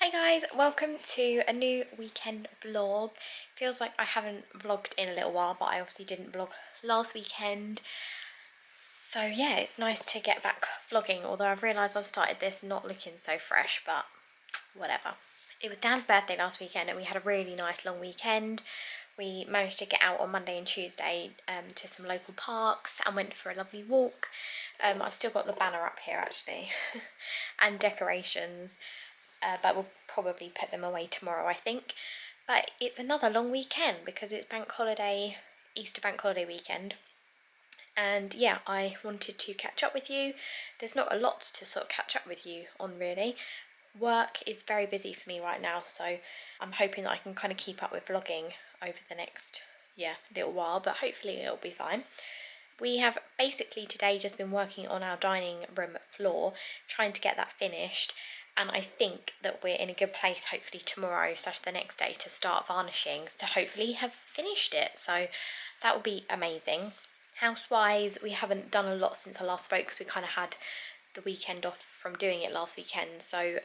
Hey guys, welcome to a new weekend vlog. Feels like I haven't vlogged in a little while, but I obviously didn't vlog last weekend. So yeah, it's nice to get back vlogging, although I've realised I've started this not looking so fresh, but whatever. It was Dan's birthday last weekend and we had a really nice long weekend. We managed to get out on Monday and Tuesday to some local parks and went for a lovely walk. I've still got the banner up here actually and decorations. But we'll probably put them away tomorrow, I think. But it's another long weekend because it's bank holiday, Easter bank holiday weekend. And yeah, I wanted to catch up with you. There's not a lot to sort of catch up with you on really. Work is very busy for me right now, so I'm hoping that I can kind of keep up with vlogging over the next, little while, but hopefully it'll be fine. We have basically today just been working on our dining room floor, trying to get that finished. And I think that we're in a good place hopefully tomorrow / the next day to start varnishing, to hopefully have finished it. So that will be amazing. House-wise, we haven't done a lot since I last spoke because we kind of had the weekend off from doing it last weekend. So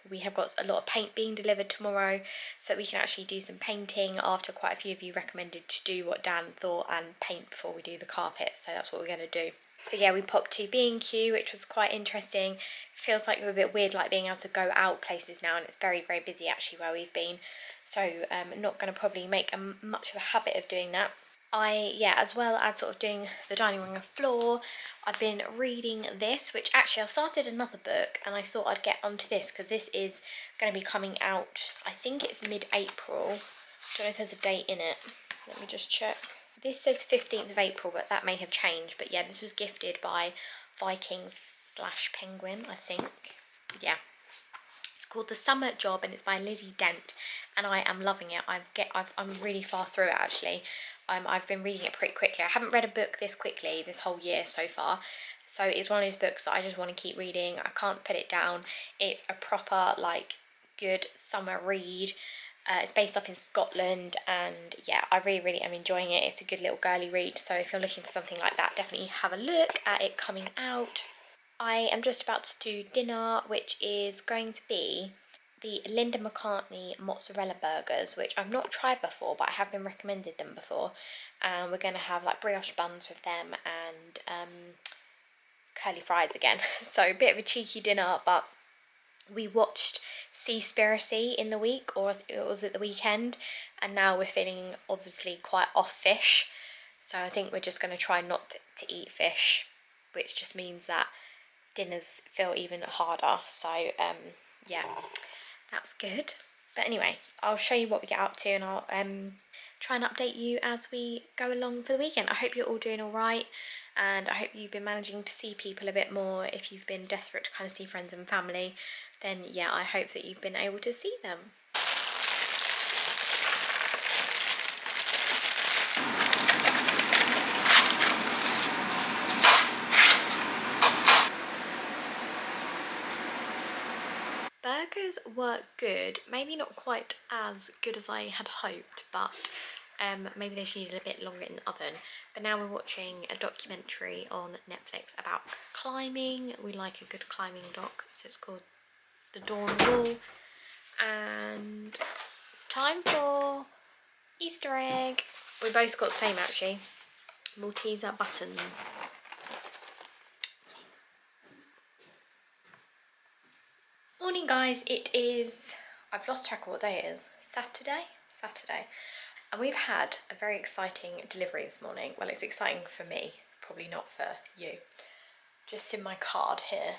we have got a lot of paint being delivered tomorrow so that we can actually do some painting after quite a few of you recommended to do what Dan thought and paint before we do the carpet. So that's what we're going to do. So yeah, we popped to B&Q, which was quite interesting. It feels like we're a bit weird like being able to go out places now, and it's very, very busy actually where we've been. So not going to probably make much of a habit of doing that. As well as sort of doing the dining room floor, I've been reading this, which actually I started another book and I thought I'd get onto this because this is going to be coming out, I think it's mid-April. Don't know if there's a date in it. Let me just check. This says 15th of April, but that may have changed. But yeah, this was gifted by Vikings/Penguin, I think. Yeah. It's called The Summer Job and it's by Lizzie Dent. And I am loving it. I'm really far through it actually. I've been reading it pretty quickly. I haven't read a book this quickly this whole year so far. So it's one of those books that I just want to keep reading. I can't put it down. It's a proper, good summer read. It's based up in Scotland and yeah, I really, really am enjoying it. It's a good little girly read, so if you're looking for something like that, definitely have a look at it coming out. I am just about to do dinner, which is going to be the Linda McCartney mozzarella burgers, which I've not tried before, but I have been recommended them before. And we're going to have brioche buns with them and curly fries again. So a bit of a cheeky dinner, but we watched Seaspiracy in the week, or it was at the weekend, and now we're feeling obviously quite off fish. So I think we're just going to try not to eat fish, which just means that dinners feel even harder. So yeah, that's good. But anyway, I'll show you what we get up to and I'll try and update you as we go along for the weekend. I hope you're all doing all right and I hope you've been managing to see people a bit more. If you've been desperate to kind of see friends and family, then yeah, I hope that you've been able to see them. Burgers were good, maybe not quite as good as I had hoped, but maybe they just needed a bit longer in the oven. But now we're watching a documentary on Netflix about climbing. We like a good climbing doc, so it's called The Dawn Wall. And it's time for Easter egg. We both got the same actually, Malteser buttons. Morning guys, it is, I've lost track of what day it is, Saturday, and we've had a very exciting delivery this morning. Well, it's exciting for me, probably not for you. Just in my card here,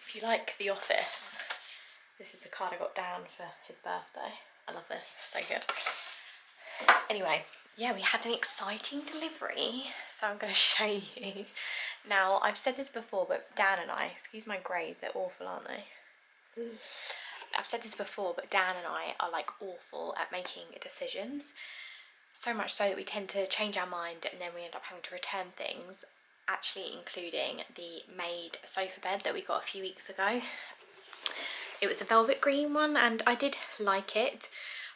if you like The Office, this is a card I got down for his birthday. I love this, so good. Anyway, yeah, we had an exciting delivery, so I'm going to show you. Now, I've said this before, but Dan and I, excuse my greys, they're awful, aren't they? I've said this before, but Dan and I are awful at making decisions. So much so that we tend to change our mind and then we end up having to return things, actually including the made sofa bed that we got a few weeks ago. It was the velvet green one and I did like it,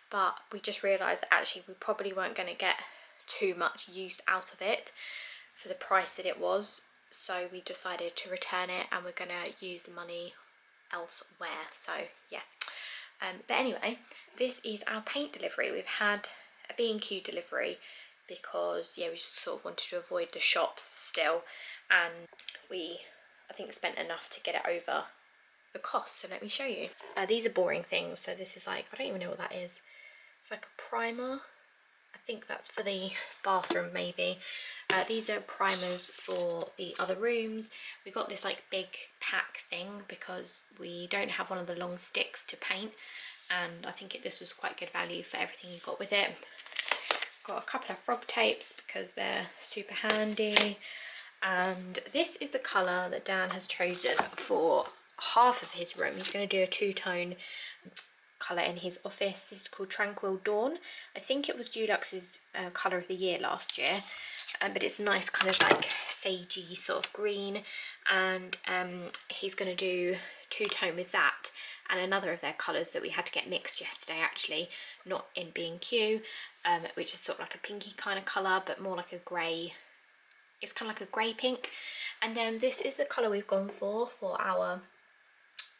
but we just realised that actually we probably weren't going to get too much use out of it for the price that it was. So we decided to return it and we're going to use the money elsewhere. So yeah, But anyway, this is our paint delivery. We've had a B&Q delivery because, yeah, we just sort of wanted to avoid the shops still, and we, I think, spent enough to get it over the cost. So let me show you. These are boring things. So this is like, I don't even know what that is. It's like a primer. I think that's for the bathroom maybe. These are primers for the other rooms. We got this like big pack thing because we don't have one of the long sticks to paint, and I think this was quite good value for everything you got with it. Got a couple of frog tapes because they're super handy, and this is the colour that Dan has chosen for half of his room. He's going to do a two-tone colour in his office. This is called Tranquil Dawn. I think it was Dulux's colour of the year last year, but it's a nice kind of like sagey sort of green, and he's going to do two-tone with that and another of their colours that we had to get mixed yesterday, actually, not in B&Q, which is sort of like a pinky kind of colour, but more like a grey. It's kind of like a grey pink. And then this is the colour we've gone for our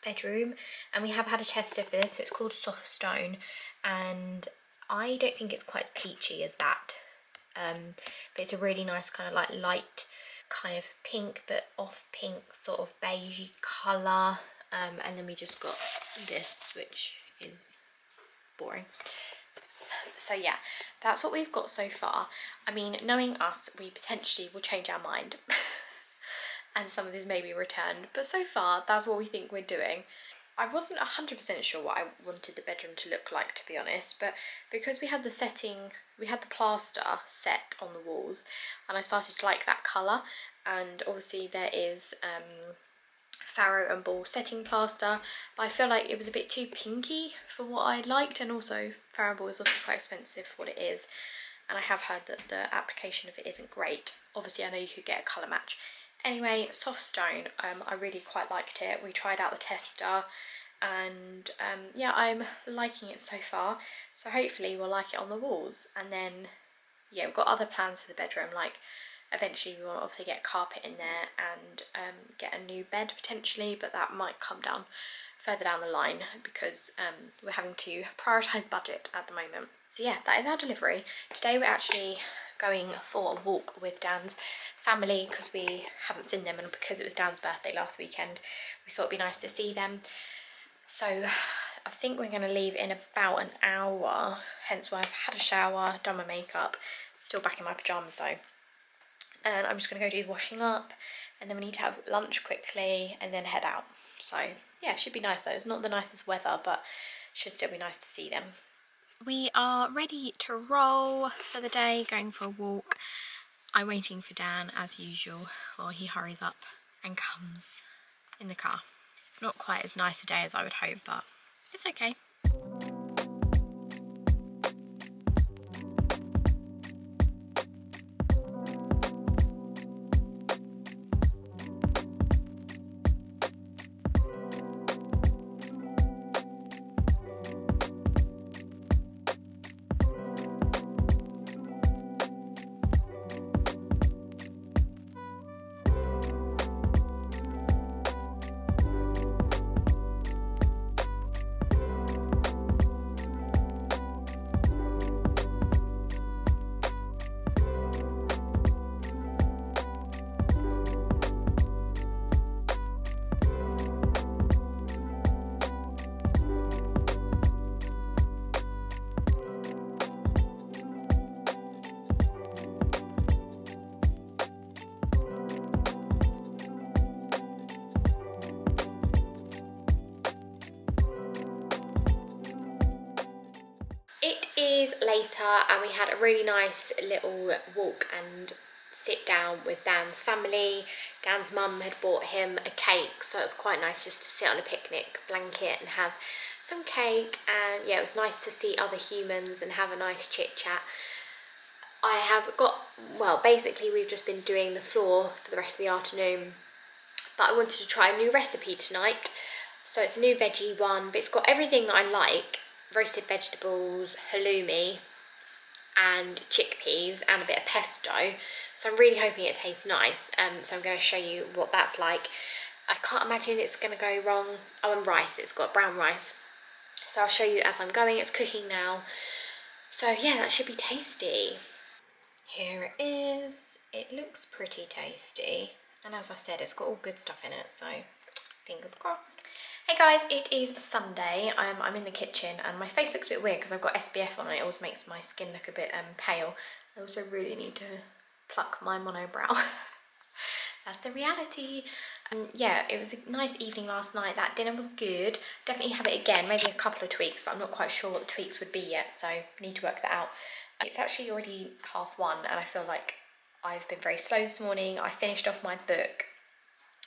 bedroom, and we have had a tester for this, so it's called Soft Stone, and I don't think it's quite as peachy as that, but it's a really nice kind of like light kind of pink, but off pink sort of beigey colour, and then we just got this, which is boring. So yeah, that's what we've got so far. I mean, knowing us, we potentially will change our mind and some of this may be returned, but so far that's what we think we're doing. I wasn't 100% sure what I wanted the bedroom to look like, to be honest, but because we had the plaster set on the walls, and I started to like that colour, and obviously there is Farrow and Ball setting plaster, but I feel like it was a bit too pinky for what I liked, and also Farrow and Ball is also quite expensive for what it is, and I have heard that the application of it isn't great. Obviously I know you could get a colour match. Anyway, Soft Stone, I really quite liked it. We tried out the tester, and yeah, I'm liking it so far, so hopefully we'll like it on the walls. And then yeah, we've got other plans for the bedroom, like eventually we want to obviously get carpet in there and get a new bed potentially, but that might come down further down the line because we're having to prioritise budget at the moment. So yeah, that is our delivery. Today we're actually going for a walk with Dan's family because we haven't seen them, and because it was Dan's birthday last weekend, we thought it'd be nice to see them. So I think we're going to leave in about an hour, hence why I've had a shower, done my makeup, still back in my pyjamas though. And I'm just going to go do the washing up, and then we need to have lunch quickly and then head out. So yeah, it should be nice though. It's not the nicest weather, but should still be nice to see them. We are ready to roll for the day, going for a walk. I'm waiting for Dan as usual while he hurries up and comes in the car. It's not quite as nice a day as I would hope, but it's okay. It is later, and we had a really nice little walk and sit down with Dan's family. Dan's mum had bought him a cake, so it's quite nice just to sit on a picnic blanket and have some cake, and yeah, it was nice to see other humans and have a nice chit chat. I have got, well, basically we've just been doing the floor for the rest of the afternoon, but I wanted to try a new recipe tonight. So it's a new veggie one, but it's got everything that I like: roasted vegetables, halloumi and chickpeas and a bit of pesto. So I'm really hoping it tastes nice. So I'm going to show you what that's like. I can't imagine it's going to go wrong. Oh, and rice, it's got brown rice. So I'll show you as I'm going. It's cooking now. So yeah, that should be tasty. Here it is. It looks pretty tasty. And as I said, it's got all good stuff in it, so fingers crossed. Hey guys, it is Sunday. I'm in the kitchen and my face looks a bit weird because I've got SPF on. It always makes my skin look a bit pale. I also really need to pluck my monobrow. That's the reality. Yeah, it was a nice evening last night. That dinner was good. Definitely have it again, maybe a couple of tweaks, but I'm not quite sure what the tweaks would be yet, so need to work that out. It's actually already 1:30 and I feel like I've been very slow this morning. I finished off my book,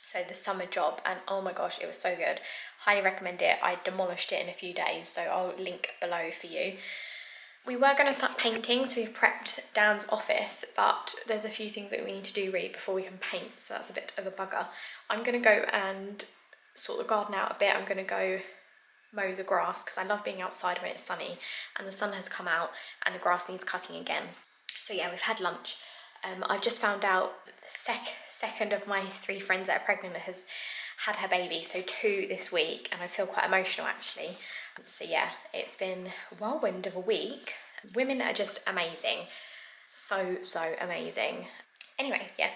so The Summer Job, and oh my gosh, it was so good. Highly recommend it. I demolished it in a few days, so I'll link below for you. We were going to start painting, so we've prepped Dan's office, but there's a few things that we need to do really before we can paint, so that's a bit of a bugger. I'm going to go and sort the garden out a bit. I'm going to go mow the grass because I love being outside when it's sunny, and the sun has come out and the grass needs cutting again. So yeah, we've had lunch. I've just found out the second of my 3 friends that are pregnant has had her baby, so 2 this week, and I feel quite emotional actually. So yeah, it's been a whirlwind of a week. Women are just amazing. So amazing. Anyway, yeah,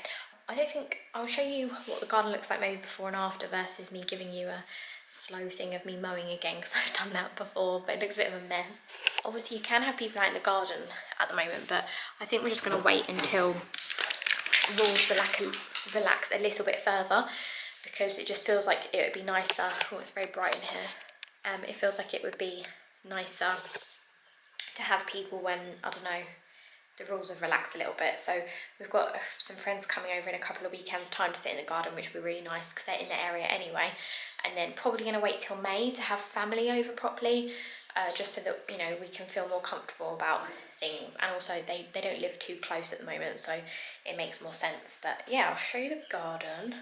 I don't think I'll show you what the garden looks like maybe before and after versus me giving you a slow thing of me mowing again, because I've done that before, but it looks a bit of a mess. Obviously you can have people out in the garden at the moment, but I think we're just going to wait until rules relax a little bit further, because it just feels like it would be nicer. Oh, it's very bright in here. It feels like it would be nicer to have people when, I don't know, the rules have relaxed a little bit. So we've got some friends coming over in a couple of weekends time to sit in the garden, which will be really nice because they're in the area anyway. And then probably going to wait till May to have family over properly, just so that, you know, we can feel more comfortable about things. And also they don't live too close at the moment, so it makes more sense. But yeah, I'll show you the garden.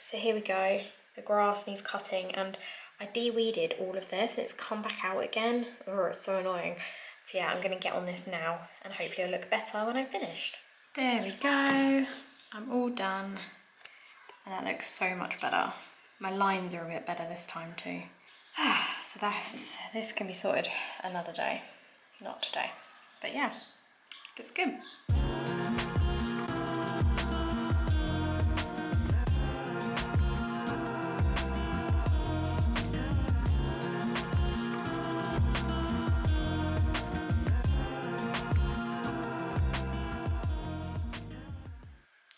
So here we go. The grass needs cutting, and I de-weeded all of this and it's come back out again. Oh, it's so annoying. So yeah, I'm going to get on this now and hopefully it'll look better when I'm finished. There we go. I'm all done. And that looks so much better. My lines are a bit better this time too. So this can be sorted another day. Not today. But yeah, looks good.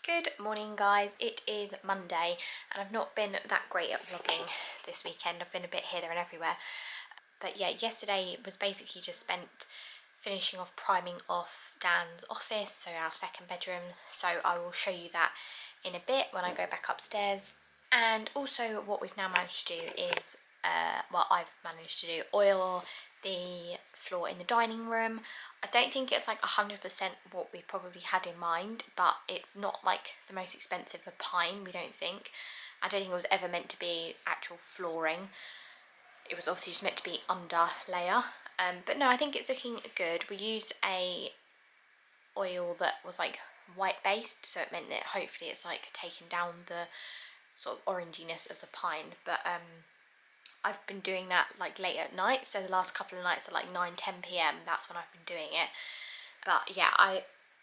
Good morning guys, it is Monday and I've not been that great at vlogging this weekend. I've been a bit here, there and everywhere. But yeah, yesterday was basically just spent finishing off priming off Dan's office, so our second bedroom. So I will show you that in a bit when I go back upstairs. And also what we've now managed to do is, I've managed to do oil the floor in the dining room. I don't think it's like 100% what we probably had in mind, but it's not like the most expensive of pine, we don't think. I don't think it was ever meant to be actual flooring. It was obviously just meant to be under layer. But no, I think it's looking good. We used a oil that was like white based, so it meant that hopefully it's like taken down the sort of oranginess of the pine. But I've been doing that like late at night, so the last couple of nights at like 9-10 p.m. that's when I've been doing it. But yeah,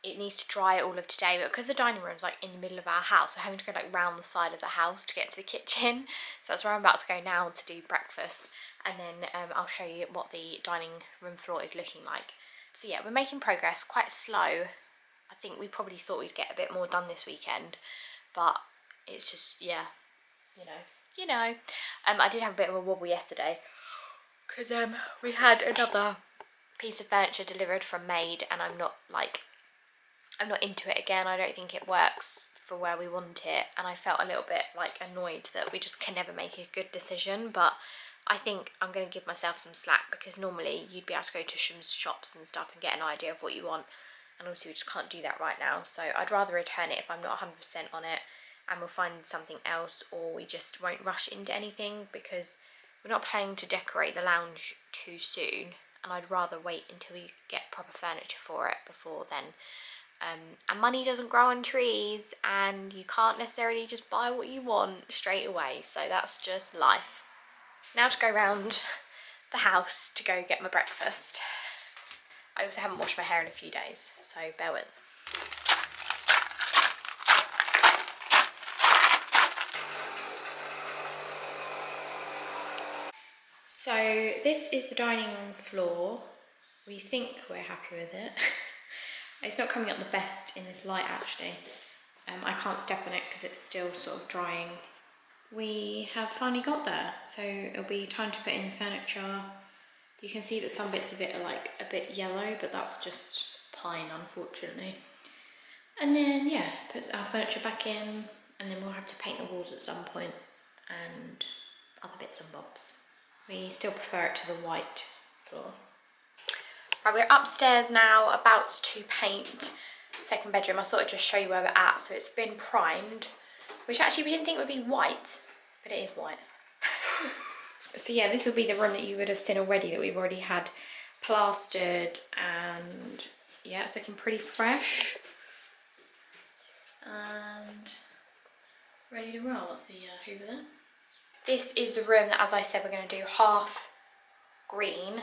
it needs to dry all of today, but because the dining room's like in the middle of our house, we're having to go like round the side of the house to get to the kitchen. So that's where I'm about to go now to do breakfast, and then I'll show you what the dining room floor is looking like. So yeah, we're making progress, quite slow. I think we probably thought we'd get a bit more done this weekend, but it's just, yeah, you know. I did have a bit of a wobble yesterday because we had another piece of furniture delivered from Maid, and I'm not into it again. I don't think it works for where we want it, and I felt a little bit like annoyed that we just can never make a good decision. But I think I'm going to give myself some slack, because normally you'd be able to go to some shops and stuff and get an idea of what you want, and obviously we just can't do that right now. So I'd rather return it if I'm not 100% on it, and we'll find something else, or we just won't rush into anything, because we're not planning to decorate the lounge too soon, and I'd rather wait until we get proper furniture for it before then. And money doesn't grow on trees, and you can't necessarily just buy what you want straight away, so that's just life. Now to go round the house to go get my breakfast. I also haven't washed my hair in a few days, so bear with. So this is the dining room floor. We think we're happy with it. It's not coming up the best in this light actually. I can't step on it because it's still sort of drying. We have finally got there, so it'll be time to put in furniture. You can see that some bits of it are like a bit yellow, but that's just pine unfortunately. And then yeah, put our furniture back in, and then we'll have to paint the walls at some point and other bits and bobs. We still prefer it to the white floor. Right, we're upstairs now, about to paint the second bedroom. I thought I'd just show you where we're at. So it's been primed, which actually we didn't think would be white, but it is white. So yeah, this will be the room that you would have seen already, that we've already had plastered, and yeah, it's looking pretty fresh and ready to roll. That's the Hoover there. This is the room that, as I said, we're going to do half green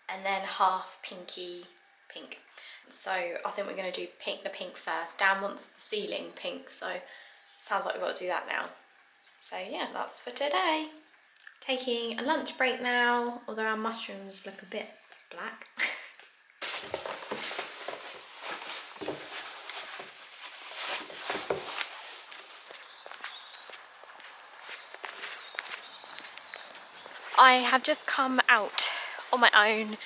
and then half pinky pink. So I think we're going to do the pink first. Dan wants the ceiling pink, so sounds like we've got to do that now. So yeah, that's for today. Taking a lunch break now, although our mushrooms look a bit black. I have just come out on my own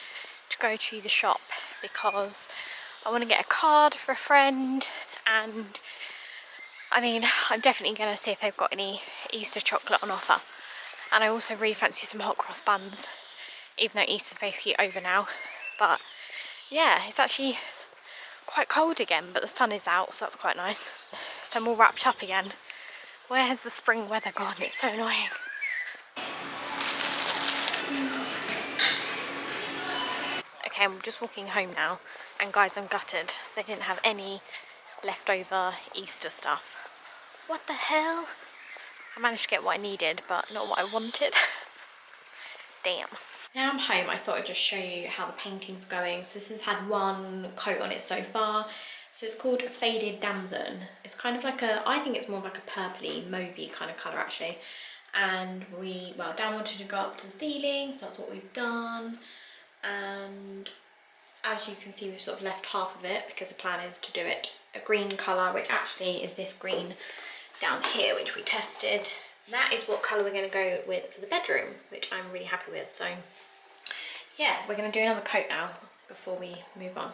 to go to the shop because I want to get a card for a friend, and I mean, I'm definitely going to see if they've got any Easter chocolate on offer. And I also really fancy some hot cross buns, even though Easter's basically over now. But yeah, it's actually quite cold again, but the sun is out, so that's quite nice. So I'm all wrapped up again. Where has the spring weather gone? It's so annoying. Okay, I'm just walking home now, and guys, I'm gutted. They didn't have any leftover Easter stuff. What the hell? I managed to get what I needed, but not what I wanted. Damn. Now I'm home, I thought I'd just show you how the painting's going. So this has had one coat on it so far. So it's called Faded Damson. It's kind of like I think it's more like a purpley, mauvey kind of colour actually. And Dan wanted to go up to the ceiling, so that's what we've done. And as you can see, we've sort of left half of it because the plan is to do it a green colour, which actually is this green down here, which we tested. That is what colour we're going to go with for the bedroom, which I'm really happy with. So yeah, we're going to do another coat now before we move on.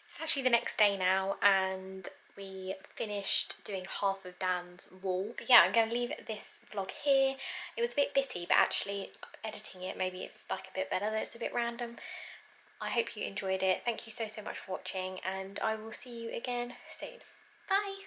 It's actually the next day now, and we finished doing half of Dan's wall. But yeah, I'm going to leave this vlog here. It was a bit bitty, but actually editing it, maybe it's like a bit better that it's a bit random. I hope you enjoyed it. Thank you so much for watching, and I will see you again soon. Bye!